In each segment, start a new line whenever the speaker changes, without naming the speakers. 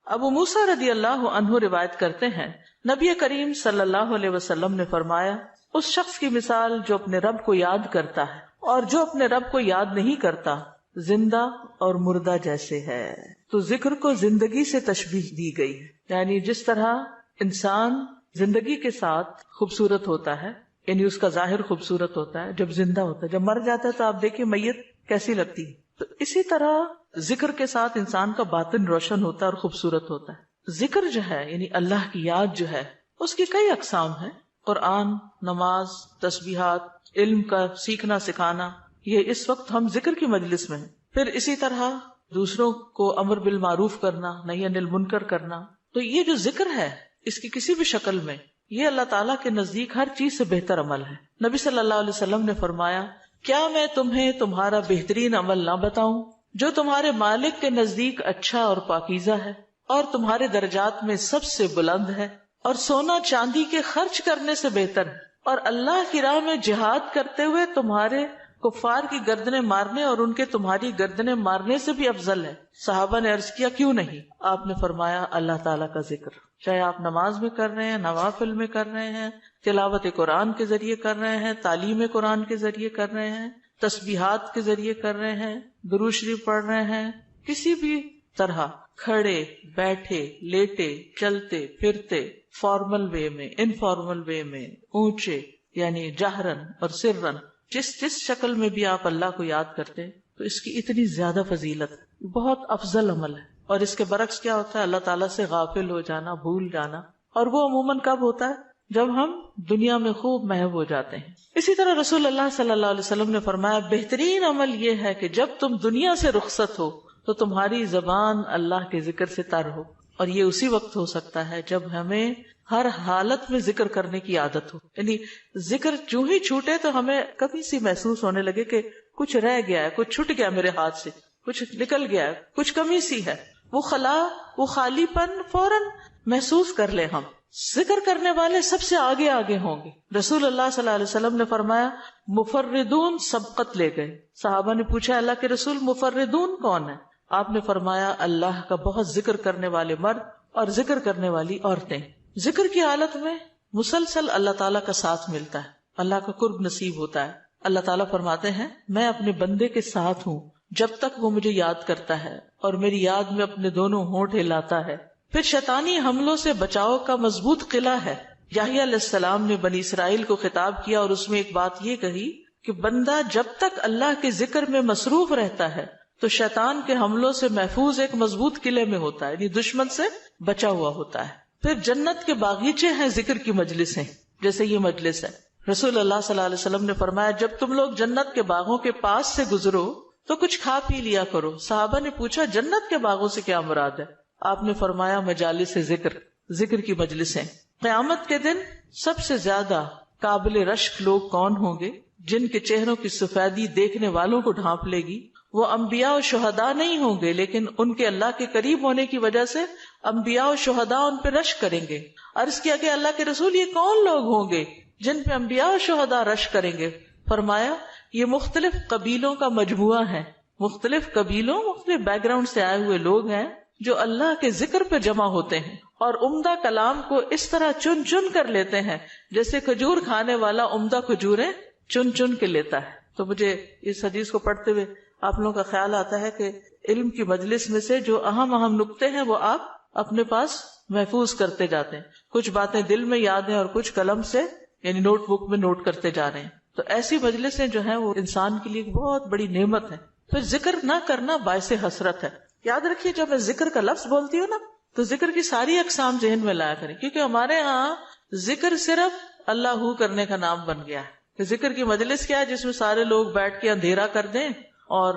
ابو موسیٰ رضی اللہ عنہ روایت کرتے ہیں نبی کریم صلی اللہ علیہ وسلم نے فرمایا اس شخص کی مثال جو اپنے رب کو یاد کرتا ہے اور جو اپنے رب کو یاد نہیں کرتا زندہ اور مردہ جیسے ہے. تو ذکر کو زندگی سے تشبیہ دی گئی ہے، یعنی جس طرح انسان زندگی کے ساتھ خوبصورت ہوتا ہے، یعنی اس کا ظاہر خوبصورت ہوتا ہے جب زندہ ہوتا ہے، جب مر جاتا ہے تو آپ دیکھیں میت کیسی لگتی ہے، تو اسی طرح ذکر کے ساتھ انسان کا باطن روشن ہوتا ہے اور خوبصورت ہوتا ہے. ذکر جو ہے یعنی اللہ کی یاد جو ہے اس کی کئی اقسام ہیں. قرآن، نماز، تسبیحات، علم کا سیکھنا سکھانا، یہ اس وقت ہم ذکر کی مجلس میں ہیں. پھر اسی طرح دوسروں کو امر بالمعروف کرنا، نہی عن المنکر کرنا. تو یہ جو ذکر ہے اس کی کسی بھی شکل میں یہ اللہ تعالیٰ کے نزدیک ہر چیز سے بہتر عمل ہے. نبی صلی اللہ علیہ وسلم نے فرمایا کیا میں تمہیں تمہارا بہترین عمل نہ بتاؤں جو تمہارے مالک کے نزدیک اچھا اور پاکیزہ ہے اور تمہارے درجات میں سب سے بلند ہے اور سونا چاندی کے خرچ کرنے سے بہتر ہے اور اللہ کی راہ میں جہاد کرتے ہوئے تمہارے کفار کی گردنیں مارنے اور ان کے تمہاری گردنیں مارنے سے بھی افضل ہے. صحابہ نے عرض کیا کیوں نہیں؟ آپ نے فرمایا اللہ تعالیٰ کا ذکر، چاہے آپ نماز میں کر رہے ہیں، نوافل میں کر رہے ہیں، تلاوت قرآن کے ذریعے کر رہے ہیں، تعلیم قرآن کے ذریعے کر رہے ہیں، تسبیحات کے ذریعے کر رہے ہیں، درود شریف پڑھ رہے ہیں، کسی بھی طرح کھڑے بیٹھے لیٹے چلتے پھرتے، فارمل وے میں، انفارمل وے میں، اونچے یعنی جہرن اور سرن، جس شکل میں بھی آپ اللہ کو یاد کرتے ہیں تو اس کی اتنی زیادہ فضیلت، بہت افضل عمل ہے. اور اس کے برعکس کیا ہوتا ہے؟ اللہ تعالیٰ سے غافل ہو جانا، بھول جانا، اور وہ عموماً کب ہوتا ہے؟ جب ہم دنیا میں خوب محو ہو جاتے ہیں. اسی طرح رسول اللہ صلی اللہ علیہ وسلم نے فرمایا بہترین عمل یہ ہے کہ جب تم دنیا سے رخصت ہو تو تمہاری زبان اللہ کے ذکر سے تر ہو. اور یہ اسی وقت ہو سکتا ہے جب ہمیں ہر حالت میں ذکر کرنے کی عادت ہو. یعنی ذکر جو ہی چھوٹے تو ہمیں کبھی سی محسوس ہونے لگے کہ کچھ رہ گیا ہے، کچھ چھٹ گیا میرے ہاتھ سے، کچھ نکل گیا ہے، کچھ کمی سی ہے، وہ خلا، وہ خالی پن فوراً محسوس کر لیں. ہم ذکر کرنے والے سب سے آگے آگے ہوں گے. رسول اللہ صلی اللہ علیہ وسلم نے فرمایا مفردون سبقت لے گئے. صحابہ نے پوچھا اللہ کے رسول مفردون کون ہے؟ آپ نے فرمایا اللہ کا بہت ذکر کرنے والے مرد اور ذکر کرنے والی عورتیں. ذکر کی حالت میں مسلسل اللہ تعالیٰ کا ساتھ ملتا ہے، اللہ کا قرب نصیب ہوتا ہے. اللہ تعالیٰ فرماتے ہیں میں اپنے بندے کے ساتھ ہوں جب تک وہ مجھے یاد کرتا ہے اور میری یاد میں اپنے دونوں ہونٹ ہلاتا ہے. پھر شیطانی حملوں سے بچاؤ کا مضبوط قلعہ ہے. یحییٰ علیہ السلام نے بنی اسرائیل کو خطاب کیا اور اس میں ایک بات یہ کہی کہ بندہ جب تک اللہ کے ذکر میں مصروف رہتا ہے تو شیطان کے حملوں سے محفوظ ایک مضبوط قلعے میں ہوتا ہے، یعنی دشمن سے بچا ہوا ہوتا ہے. پھر جنت کے باغیچے ہیں ذکر کی مجلسیں، جیسے یہ مجلس ہے. رسول اللہ صلی اللہ علیہ وسلم نے فرمایا جب تم لوگ جنت کے باغوں کے پاس سے گزرو تو کچھ کھا پی لیا کرو. صحابہ نے پوچھا جنت کے باغوں سے کیا مراد ہے؟ آپ نے فرمایا مجالس ذکر، ذکر کی مجلسیں. قیامت کے دن سب سے زیادہ قابل رشک لوگ کون ہوں گے؟ جن کے چہروں کی سفیدی دیکھنے والوں کو ڈھانپ لے گی. وہ انبیاء و شہداء نہیں ہوں گے لیکن ان کے اللہ کے قریب ہونے کی وجہ سے انبیاء و شہداء ان پہ رشک کریں گے. عرض کیا کہ اللہ کے رسول یہ کون لوگ ہوں گے جن پہ انبیاء و شہداء رشک کریں گے؟ فرمایا یہ مختلف قبیلوں کا مجموعہ ہے، مختلف قبیلوں، مختلف بیک گراؤنڈ سے آئے ہوئے لوگ ہیں جو اللہ کے ذکر پہ جمع ہوتے ہیں اور عمدہ کلام کو اس طرح چن چن کر لیتے ہیں جیسے کھجور کھانے والا عمدہ کھجوریں چن چن کے لیتا ہے. تو مجھے اس حدیث کو پڑھتے ہوئے آپ لوگوں کا خیال آتا ہے کہ علم کی مجلس میں سے جو اہم اہم نقطے ہیں وہ آپ اپنے پاس محفوظ کرتے جاتے ہیں. کچھ باتیں دل میں یاد ہیں اور کچھ قلم سے یعنی نوٹ بک میں نوٹ کرتے جا رہے ہیں. تو ایسی مجلسیں جو ہیں وہ انسان کے لیے ایک بہت بڑی نعمت ہے. پھر ذکر نہ کرنا باعث حسرت ہے. یاد رکھیے جب میں ذکر کا لفظ بولتی ہوں نا تو ذکر کی ساری اقسام ذہن میں لایا کریں، کیونکہ ہمارے ہاں ذکر صرف اللہ ہو کرنے کا نام بن گیا ہے. ذکر کی مجلس کیا ہے؟ جس میں سارے لوگ بیٹھ کے اندھیرا کر دیں اور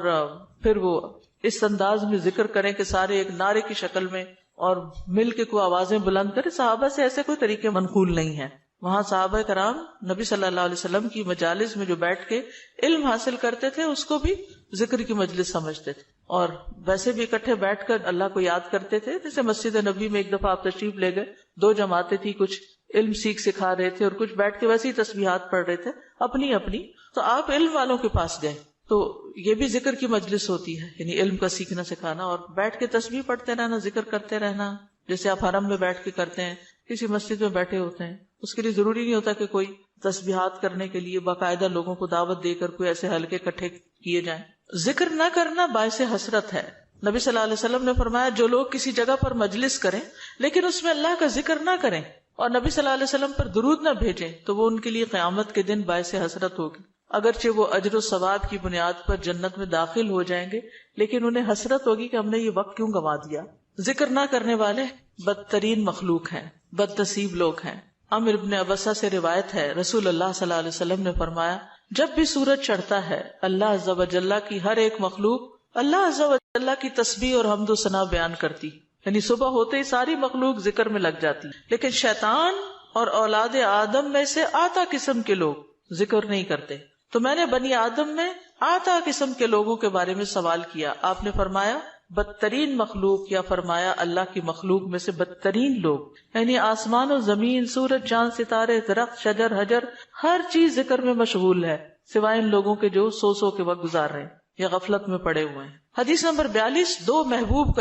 پھر وہ اس انداز میں ذکر کریں کہ سارے ایک نعرے کی شکل میں اور مل کے کوئی آوازیں بلند کریں. صحابہ سے ایسے کوئی طریقے منقول نہیں ہیں. وہاں صحابہ کرام نبی صلی اللہ علیہ وسلم کی مجالس میں جو بیٹھ کے علم حاصل کرتے تھے اس کو بھی ذکر کی مجلس سمجھتے تھے اور ویسے بھی اکٹھے بیٹھ کر اللہ کو یاد کرتے تھے. جیسے مسجد نبی میں ایک دفعہ آپ تشریف لے گئے، 2 جماعتیں تھی، کچھ علم سکھا رہے تھے اور کچھ بیٹھ کے ویسے ہی تسبیحات پڑھ رہے تھے اپنی اپنی. تو آپ علم والوں کے پاس گئے تو یہ بھی ذکر کی مجلس ہوتی ہے، یعنی علم کا سیکھنا سکھانا، اور بیٹھ کے تسبیح پڑھتے رہنا، ذکر کرتے رہنا، جیسے آپ حرم میں بیٹھ کے کرتے ہیں، کسی مسجد میں بیٹھے ہوتے ہیں، اس کے لیے ضروری نہیں ہوتا کہ کوئی تسبیحات کرنے کے لیے باقاعدہ لوگوں کو دعوت دے کر کوئی ایسے حلقے اکٹھے کیے جائیں۔ ذکر نہ کرنا باعث حسرت ہے۔ نبی صلی اللہ علیہ وسلم نے فرمایا جو لوگ کسی جگہ پر مجلس کریں لیکن اس میں اللہ کا ذکر نہ کریں اور نبی صلی اللہ علیہ وسلم پر درود نہ بھیجیں تو وہ ان کے لیے قیامت کے دن باعث حسرت ہوگی۔ اگرچہ وہ اجر و ثواب کی بنیاد پر جنت میں داخل ہو جائیں گے لیکن انہیں حسرت ہوگی کہ ہم نے یہ وقت کیوں گنوا دیا۔ ذکر نہ کرنے والے بدترین مخلوق ہیں، بد نصیب لوگ ہیں۔ عامر ابن ابسہ سے روایت ہے، رسول اللہ صلی اللہ علیہ وسلم نے فرمایا جب بھی سورج چڑھتا ہے اللہ عز و جل کی ہر ایک مخلوق اللہ عز و جل کی تسبیح اور حمد و ثنا بیان کرتی، یعنی صبح ہوتے ہی ساری مخلوق ذکر میں لگ جاتی، لیکن شیطان اور اولاد آدم میں سے آتا قسم کے لوگ ذکر نہیں کرتے۔ تو میں نے بنی آدم میں آتا قسم کے لوگوں کے بارے میں سوال کیا، آپ نے فرمایا بدترین مخلوق، یا فرمایا اللہ کی مخلوق میں سے بدترین لوگ، یعنی آسمان و زمین، سورج چاند ستارے درخت شجر حجر ہر چیز ذکر میں مشغول ہے سوائے ان لوگوں کے جو سو کے وقت گزار رہے ہیں یا غفلت میں پڑے ہوئے ہیں۔ حدیث نمبر 42، دو محبوب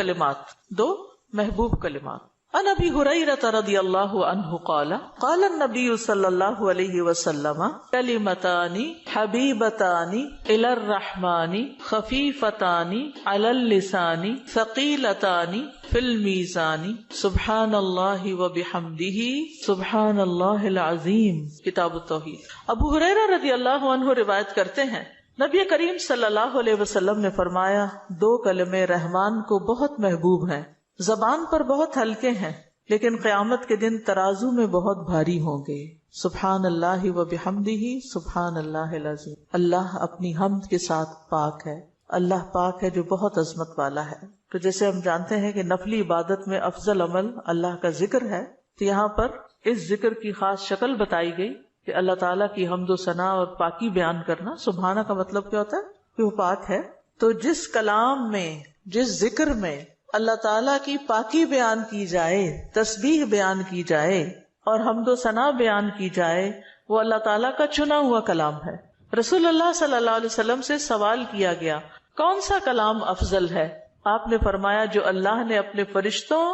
کلمات۔ عن ابی ہریرہ رضی اللہ عنہ قال قال النبی صلی اللہ علیہ وسلم کلمتان حبیبتان الی الرحمن خفیفتان علی اللسان ثقیلتان فی المیزان سبحان اللہ وبحمدہ سبحان اللہ العظیم۔ کتاب التوحید۔ ابو ہریرہ رضی اللہ عنہ روایت کرتے ہیں نبی کریم صلی اللہ علیہ وسلم نے فرمایا دو کلمے رحمان کو بہت محبوب ہیں، زبان پر بہت ہلکے ہیں لیکن قیامت کے دن ترازو میں بہت بھاری ہوں گے۔ سبحان اللہ و بحمدہ سبحان اللہ العظیم۔ اللہ اپنی حمد کے ساتھ پاک ہے، اللہ پاک ہے جو بہت عظمت والا ہے۔ تو جیسے ہم جانتے ہیں کہ نفلی عبادت میں افضل عمل اللہ کا ذکر ہے، تو یہاں پر اس ذکر کی خاص شکل بتائی گئی کہ اللہ تعالیٰ کی حمد و ثنا اور پاکی بیان کرنا۔ سبحانہ کا مطلب کیا ہوتا ہے کہ وہ پاک ہے۔ تو جس کلام میں، جس ذکر میں اللہ تعالیٰ کی پاکی بیان کی جائے، تسبیح بیان کی جائے اور حمد و ثنا بیان کی جائے، وہ اللہ تعالیٰ کا چنا ہوا کلام ہے۔ رسول اللہ صلی اللہ علیہ وسلم سے سوال کیا گیا کون سا کلام افضل ہے؟ آپ نے فرمایا جو اللہ نے اپنے فرشتوں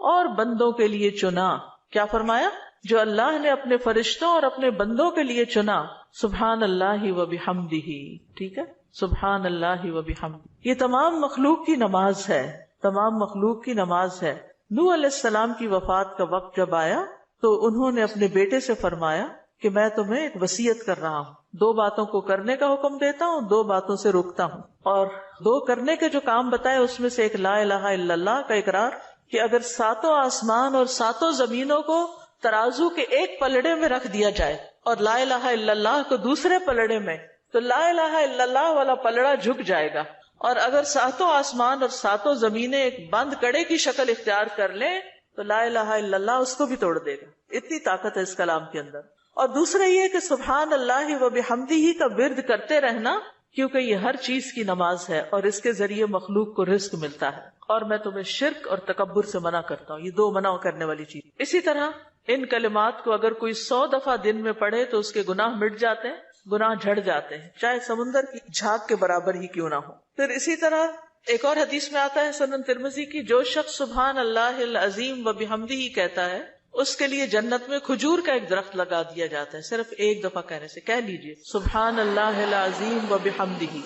اور بندوں کے لیے چنا۔ کیا فرمایا؟ جو اللہ نے اپنے فرشتوں اور اپنے بندوں کے لیے چنا۔ سبحان اللہ و بحمدہ، ٹھیک ہے، سبحان اللہ و بحمدہ۔ یہ تمام مخلوق کی نماز ہے، تمام مخلوق کی نماز ہے۔ نوح علیہ السلام کی وفات کا وقت جب آیا تو انہوں نے اپنے بیٹے سے فرمایا کہ میں تمہیں ایک وصیت کر رہا ہوں، دو باتوں کو کرنے کا حکم دیتا ہوں، دو باتوں سے روکتا ہوں۔ اور دو کرنے کے جو کام بتائے اس میں سے ایک لا الہ الا اللہ کا اقرار، کہ اگر ساتوں آسمان اور ساتوں زمینوں کو ترازو کے ایک پلڑے میں رکھ دیا جائے اور لا الہ الا اللہ کو دوسرے پلڑے میں، تو لا الہ الا اللہ والا پلڑا جھک جائے گا، اور اگر ساتوں آسمان اور ساتوں زمینیں ایک بند کڑے کی شکل اختیار کر لیں تو لا الہ الا اللہ اس کو بھی توڑ دے گا۔ اتنی طاقت ہے اس کلام کے اندر۔ اور دوسرا یہ کہ سبحان اللہ و بحمدہ کا ورد کرتے رہنا، کیونکہ یہ ہر چیز کی نماز ہے اور اس کے ذریعے مخلوق کو رزق ملتا ہے۔ اور میں تمہیں شرک اور تکبر سے منع کرتا ہوں، یہ دو منع کرنے والی چیز۔ اسی طرح ان کلمات کو اگر کوئی 100 دفعہ دن میں پڑھے تو اس کے گناہ مٹ جاتے ہیں، گناہ جھڑ جاتے ہیں، چاہے سمندر کی جھاگ کے برابر ہی کیوں نہ ہو۔ پھر اسی طرح ایک اور حدیث میں آتا ہے سنن ترمذی کی، جو شخص سبحان اللہ العظیم و بحمدہ کہتا ہے اس کے لیے جنت میں کھجور کا ایک درخت لگا دیا جاتا ہے، صرف ایک دفعہ کہنے سے۔ کہہ لیجئے سبحان اللہ العظیم و بحمدہ۔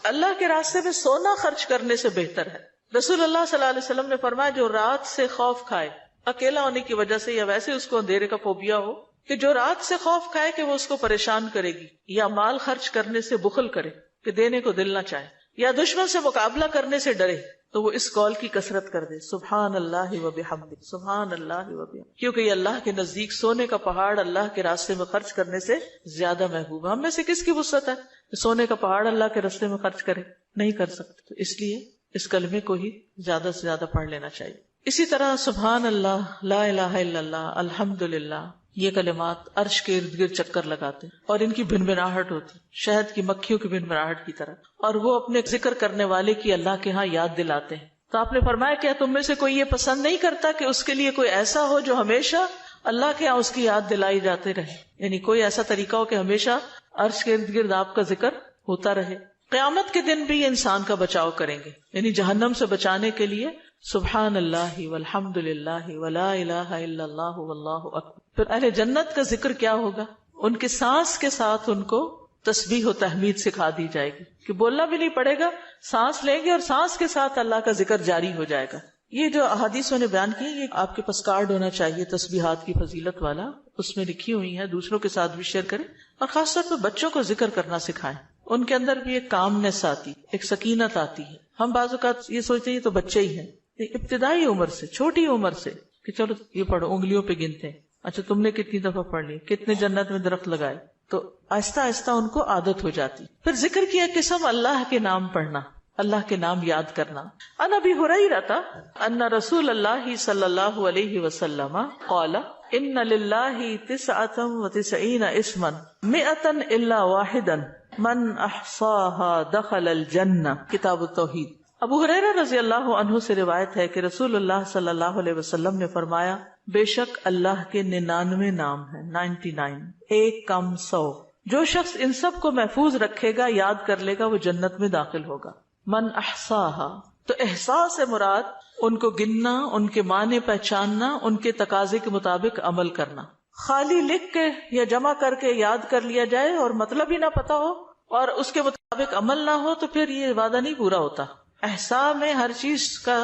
اللہ کے راستے میں سونا خرچ کرنے سے بہتر ہے۔ رسول اللہ صلی اللہ علیہ وسلم نے فرمایا جو رات سے خوف کھائے، اکیلا ہونے کی وجہ سے یا ویسے اس کو اندھیرے کا فوبیا ہو، کہ جو رات سے خوف کھائے کہ وہ اس کو پریشان کرے گی، یا مال خرچ کرنے سے بخل کرے کہ دینے کو دل نہ چاہے، یا دشمن سے مقابلہ کرنے سے ڈرے، تو وہ اس قول کی کثرت کر دے سبحان اللہ و بحمدہ، سبحان اللہ و بحمدہ، کیونکہ یہ اللہ کے نزدیک سونے کا پہاڑ اللہ کے راستے میں خرچ کرنے سے زیادہ محبوب ہے۔ ہم میں سے کس کی وسعت ہے کہ سونے کا پہاڑ اللہ کے راستے میں خرچ کرے؟ نہیں کر سکتے، تو اس لیے اس کلمے کو ہی زیادہ سے زیادہ پڑھ لینا چاہیے۔ اسی طرح سبحان اللہ، لا الہ الا اللہ، الحمدللہ، یہ کلمات عرش کے ارد گرد چکر لگاتے اور ان کی بھنبھناہٹ ہوتی شہد کی مکھیوں کی بھنبھناہٹ کی طرح، اور وہ اپنے ذکر کرنے والے کی اللہ کے ہاں یاد دلاتے ہیں۔ تو آپ نے فرمایا کیا تم میں سے کوئی یہ پسند نہیں کرتا کہ اس کے لیے کوئی ایسا ہو جو ہمیشہ اللہ کے ہاں اس کی یاد دلائی جاتے رہے، یعنی کوئی ایسا طریقہ ہو کہ ہمیشہ عرش کے ارد گرد آپ کا ذکر ہوتا رہے. قیامت کے دن بھی انسان کا بچاؤ کریں گے، یعنی جہنم سے بچانے کے لیے سبحان اللہ والحمد للہ ولا الہ الا اللہ واللہ اکبر. پھر اہل جنت کا ذکر کیا ہوگا؟ ان کے سانس کے ساتھ ان کو تسبیح و تحمید سکھا دی جائے گی کہ بولنا بھی نہیں پڑے گا، سانس لیں گے اور سانس کے ساتھ اللہ کا ذکر جاری ہو جائے گا. یہ جو احادیثوں نے بیان کی، یہ آپ کے پاس کارڈ ہونا چاہیے تسبیحات کی فضیلت والا، اس میں لکھی ہوئی ہے، دوسروں کے ساتھ بھی شیئر کریں اور خاص طور پہ بچوں کو ذکر کرنا سکھائیں. ان کے اندر بھی ایک کامنس آتی، ایک سکینت آتی ہے. ہم بعض اوقات یہ سوچتے ہیں یہ تو بچے ہی ہیں، ابتدائی عمر سے، چھوٹی عمر سے کہ چلو یہ پڑھو، انگلیوں پہ گنتے ہیں، اچھا تم نے کتنی دفعہ پڑھ لی، کتنے جنت میں درخت لگائے، تو آہستہ آہستہ ان کو عادت ہو جاتی. پھر ذکر کی ایک قسم اللہ کے نام پڑھنا، اللہ کے نام یاد کرنا. عن ابی ہریرہ ان رسول اللہ صلی اللہ علیہ وسلم قال ان للہ 99 اسما 100 الا واحدا من احصاها دخل الجنہ. کتاب التوحید. ابو ہریرہ رضی اللہ عنہ سے روایت ہے کہ رسول اللہ صلی اللہ علیہ وسلم نے فرمایا، بے شک اللہ کے 99 نام ہیں، 99، ایک کم 100. جو شخص ان سب کو محفوظ رکھے گا، یاد کر لے گا، وہ جنت میں داخل ہوگا. من احصاها، تو احصاء سے مراد ان کو گننا، ان کے معنی پہچاننا، ان کے تقاضے کے مطابق عمل کرنا. خالی لکھ کے یا جمع کر کے یاد کر لیا جائے اور مطلب ہی نہ پتا ہو اور اس کے مطابق عمل نہ ہو تو پھر یہ وعدہ نہیں پورا ہوتا. احصاء میں ہر چیز کا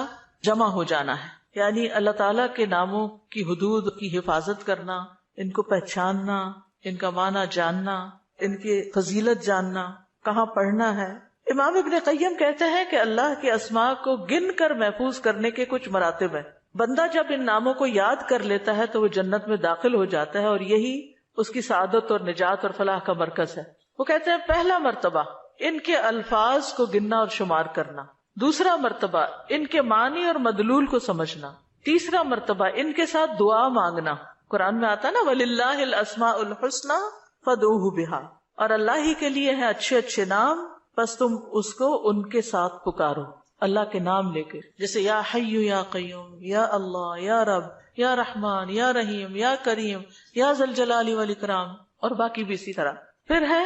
جمع ہو جانا ہے، یعنی اللہ تعالیٰ کے ناموں کی حدود کی حفاظت کرنا، ان کو پہچاننا، ان کا معنی جاننا، ان کی فضیلت جاننا، کہاں پڑھنا ہے. امام ابن قیم کہتے ہیں کہ اللہ کے اسماء کو گن کر محفوظ کرنے کے کچھ مراتب ہیں. بندہ جب ان ناموں کو یاد کر لیتا ہے تو وہ جنت میں داخل ہو جاتا ہے اور یہی اس کی سعادت اور نجات اور فلاح کا مرکز ہے. وہ کہتے ہیں پہلا مرتبہ ان کے الفاظ کو گننا اور شمار کرنا، دوسرا مرتبہ ان کے معنی اور مدلول کو سمجھنا، تیسرا مرتبہ ان کے ساتھ دعا مانگنا. قرآن میں آتا نا وَلِلَّهِ الْأَسْمَاءُ الْحُسْنَى فَادْعُوهُ بِهَا، اور اللہ ہی کے لیے ہیں اچھے اچھے نام، بس تم اس کو ان کے ساتھ پکارو، اللہ کے نام لے کے. جیسے یا حی یا قیوم، یا اللہ، یا رب، یا رحمان، یا رحیم، یا کریم، یا ذی الجلال والاکرام، اور باقی بھی اسی طرح. پھر ہے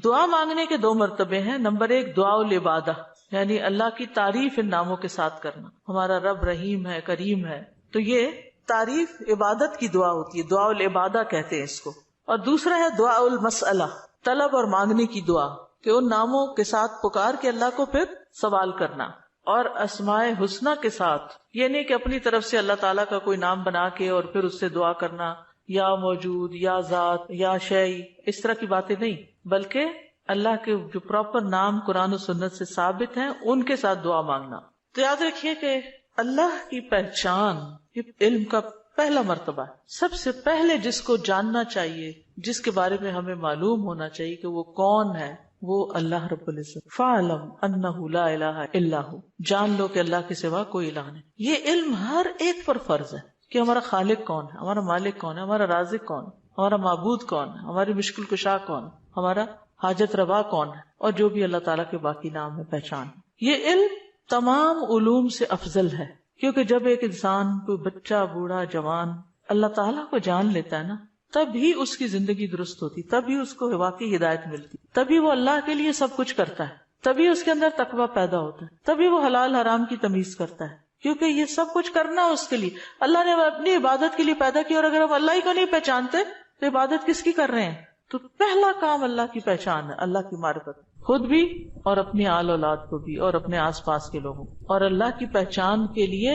دعا مانگنے کے 2 مرتبے ہیں. نمبر 1 دعا العبادہ، یعنی اللہ کی تعریف ان ناموں کے ساتھ کرنا. ہمارا رب رحیم ہے، کریم ہے، تو یہ تعریف عبادت کی دعا ہوتی ہے، دعا العبادہ کہتے ہیں اس کو. اور دوسرا ہے دعا المسئلہ، طلب اور مانگنے کی دعا، کہ ان ناموں کے ساتھ پکار کے اللہ کو پھر سوال کرنا. اور اسماء حسنہ کے ساتھ یہ نہیں کہ اپنی طرف سے اللہ تعالیٰ کا کوئی نام بنا کے اور پھر اس سے دعا کرنا، یا موجود، یا ذات، یا شیء، اس طرح کی باتیں نہیں، بلکہ اللہ کے جو پراپر نام قرآن و سنت سے ثابت ہیں ان کے ساتھ دعا مانگنا. تو یاد رکھیے کہ اللہ کی پہچان یہ علم کا پہلا مرتبہ ہے. سب سے پہلے جس کو جاننا چاہیے، جس کے بارے میں ہمیں معلوم ہونا چاہیے کہ وہ کون ہے، وہ اللہ رب العزت. فَاعْلَمْ أَنَّهُ لَا إِلَهَ إِلَّا هُوَ، جان لو کہ اللہ کے سوا کوئی الہ نہیں. یہ علم ہر ایک پر فرض ہے کہ ہمارا خالق کون ہے، ہمارا مالک کون ہے، ہمارا رازق کون ہے، ہمارا معبود کون ہے، ہماری مشکل کشا کون ہے، ہمارا حاجت روا کون ہے، اور جو بھی اللہ تعالیٰ کے باقی نام ہے، پہچان. یہ علم تمام علوم سے افضل ہے، کیونکہ جب ایک انسان، کوئی بچہ، بوڑھا، جوان اللہ تعالیٰ کو جان لیتا ہے نا، تب ہی اس کی زندگی درست ہوتی، تب ہی اس کو واقعی ہدایت ملتی، تبھی وہ اللہ کے لیے سب کچھ کرتا ہے، تبھی اس کے اندر تقویٰ پیدا ہوتا ہے، تبھی وہ حلال حرام کی تمیز کرتا ہے. کیونکہ یہ سب کچھ کرنا اس کے لیے اللہ نے اپنی عبادت کے لیے پیدا کیا، اور اگر ہم اللہ ہی کو نہیں پہچانتے تو عبادت کس کی کر رہے ہیں؟ تو پہلا کام اللہ کی پہچان ہے، اللہ کی معرفت، خود بھی اور اپنی آل اولاد کو بھی اور اپنے آس پاس کے لوگوں. اور اللہ کی پہچان کے لیے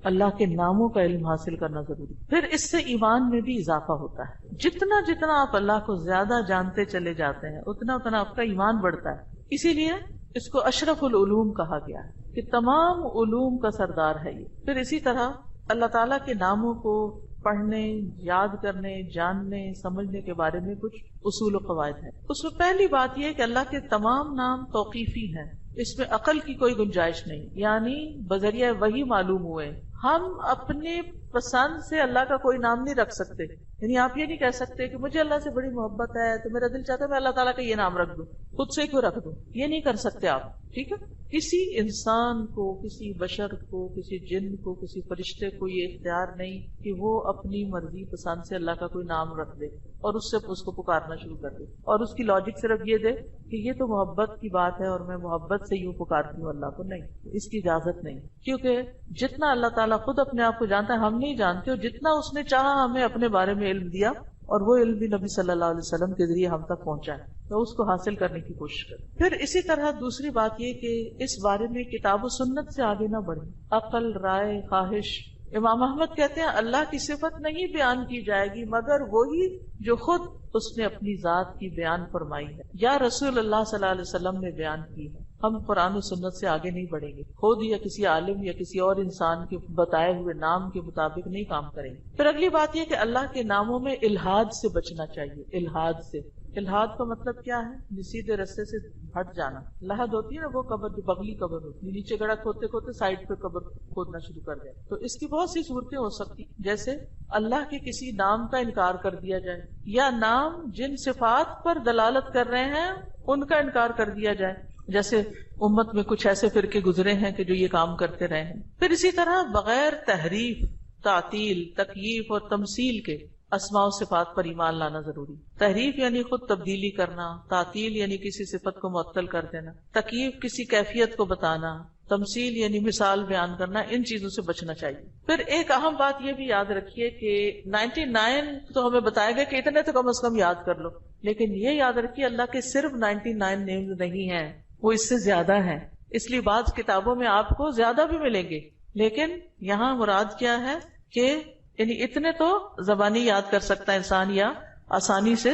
اللہ کے ناموں کا علم حاصل کرنا ضروری. پھر اس سے ایمان میں بھی اضافہ ہوتا ہے. جتنا جتنا آپ اللہ کو زیادہ جانتے چلے جاتے ہیں اتنا اتنا آپ کا ایمان بڑھتا ہے. اسی لیے اس کو اشرف العلوم کہا گیا ہے کہ تمام علوم کا سردار ہے یہ. پھر اسی طرح اللہ تعالیٰ کے ناموں کو پڑھنے، یاد کرنے، جاننے، سمجھنے کے بارے میں کچھ اصول و قواعد ہیں. اس میں پہلی بات یہ کہ اللہ کے تمام نام توقیفی ہیں، اس میں عقل کی کوئی گنجائش نہیں، یعنی بذریعہ وحی معلوم ہوئے. ہم اپنی پسند سے اللہ کا کوئی نام نہیں رکھ سکتے. یعنی آپ یہ نہیں کہہ سکتے کہ مجھے اللہ سے بڑی محبت ہے تو میرا دل چاہتا ہے میں اللہ تعالیٰ کا یہ نام رکھ دوں, خود سے کیوں رکھ دوں, یہ نہیں کر سکتے آپ. ٹھیک ہے, کسی انسان کو, کسی بشر کو, کسی جن کو, کسی فرشتے کو یہ اختیار نہیں کہ وہ اپنی مرضی پسند سے اللہ کا کوئی نام رکھ دے اور اس کو پکارنا شروع کر دے, اور اس کی لاجک صرف یہ دے کہ یہ تو محبت کی بات ہے اور میں محبت سے یوں پکارتی ہوں اللہ کو. نہیں, اس کی اجازت نہیں, کیونکہ جتنا اللہ تعالیٰ خود اپنے آپ کو جانتا ہے ہم نہیں جانتے, اور جتنا اس نے چاہا ہمیں اپنے بارے میں علم دیا, اور وہ علم بھی نبی صلی اللہ علیہ وسلم کے ذریعے ہم تک پہنچا ہے, تو اس کو حاصل کرنے کی کوشش کریں. پھر اسی طرح دوسری بات یہ کہ اس بارے میں کتاب و سنت سے آگے نہ بڑھیں. عقل, رائے, خواہش. امام احمد کہتے ہیں اللہ کی صفت نہیں بیان کی جائے گی مگر وہی جو خود اس نے اپنی ذات کی بیان فرمائی ہے یا رسول اللہ صلی اللہ علیہ وسلم نے بیان کی ہے. ہم قرآن و سنت سے آگے نہیں بڑھیں گے, خود یا کسی عالم یا کسی اور انسان کے بتائے ہوئے نام کے مطابق نہیں کام کریں گے. پھر اگلی بات یہ کہ اللہ کے ناموں میں الحاد سے بچنا چاہیے. الحاد سے, الحاد کا مطلب کیا ہے؟ سیدھے رستے سے ہٹ جانا. لحد ہوتی ہے نا وہ قبر جو بغلی قبر ہوتی ہے, نیچے گڑھا کھودتے کھودتے سائڈ پہ قبر کھودنا شروع کر دیں. تو اس کی بہت سی صورتیں ہو سکتی, جیسے اللہ کے کسی نام کا انکار کر دیا جائے, یا نام جن صفات پر دلالت کر رہے ہیں ان کا انکار کر دیا جائے, جیسے امت میں کچھ ایسے فرقے گزرے ہیں کہ جو یہ کام کرتے رہے ہیں. پھر اسی طرح بغیر تحریف, تعطیل, تکییف اور تمثیل کے اسماء و صفات پر ایمان لانا ضروری. تحریف یعنی خود تبدیلی کرنا, تعطیل یعنی کسی صفت کو معطل کر دینا, تکییف کسی کیفیت کو بتانا, تمثیل یعنی مثال بیان کرنا, ان چیزوں سے بچنا چاہیے. پھر ایک اہم بات یہ بھی یاد رکھیے کہ 99 تو ہمیں بتایا گیا کہ اتنے تو کم از کم یاد کر لو, لیکن یہ یاد رکھیے اللہ کے صرف 99 نیمز نہیں ہیں, وہ اس سے زیادہ ہیں. اس لیے بعض کتابوں میں آپ کو زیادہ بھی ملیں گے, لیکن یہاں مراد کیا ہے کہ یعنی اتنے تو زبانی یاد کر سکتا ہے انسان, یا آسانی سے